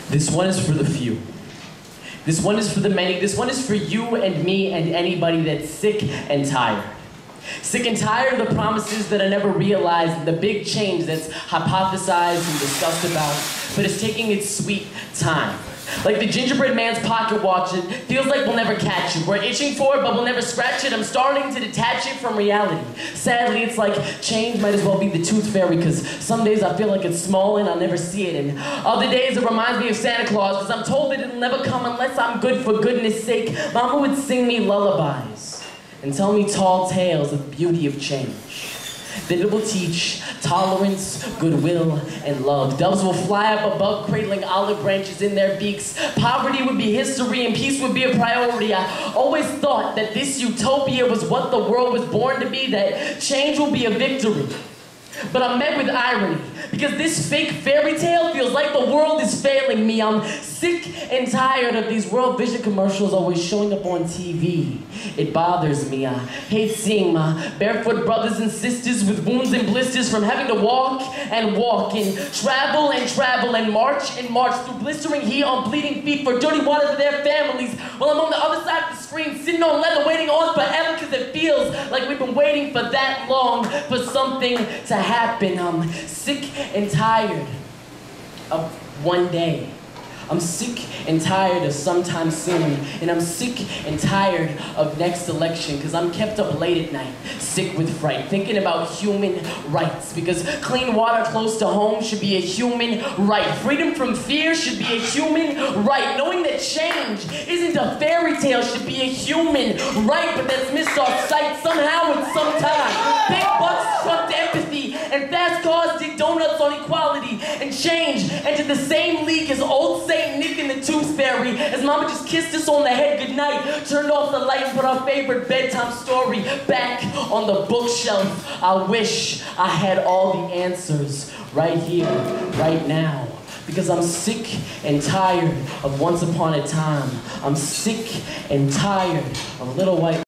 This one is for the few. This one is for the many. This one is for you and me and anybody that's sick and tired. Sick and tired of the promises that are never realized and the big change that's hypothesized and discussed about, but it's taking its sweet time. Like the gingerbread man's pocket watch, it feels like we'll never catch it. We're itching for it, but we'll never scratch it. I'm starting to detach it from reality. Sadly, it's like change might as well be the tooth fairy, because some days I feel like it's small and I'll never see it. And other days it reminds me of Santa Claus, because I'm told that it'll never come unless I'm good for goodness sake. Mama would sing me lullabies and tell me tall tales of the beauty of change. That it will teach tolerance, goodwill, and love. Doves will fly up above, cradling olive branches in their beaks. Poverty would be history and peace would be a priority. I always thought that this utopia was what the world was born to be, that change will be a victory. But I'm met with irony, because this fake fairy tale feels like the world is failing me. I'm sick and tired of these World Vision commercials always showing up on TV. It bothers me. I hate seeing my barefoot brothers and sisters with wounds and blisters from having to walk and travel and march through blistering heat on bleeding feet for dirty water for their families, while I'm on the other side of the screen sitting on leather waiting on forever, because it feels like we've been waiting for that long for something to happen. I'm sick and tired of one day. I'm sick and tired of sometime soon, and I'm sick and tired of next election, because I'm kept up late at night, sick with fright, thinking about human rights, because clean water close to home should be a human right. Freedom from fear should be a human right. Knowing that change isn't a fairy tale should be a human right, but that's missed off sight somehow at some time. Big bucks trumped empathy, and fast cars dig donuts on equality, and change entered the same league as old Saint Nick and the Tooth Fairy, as Mama just kissed us on the head goodnight, turned off the light and put our favorite bedtime story back on the bookshelf. I wish I had all the answers right here, right now, because I'm sick and tired of once upon a time. I'm sick and tired of little white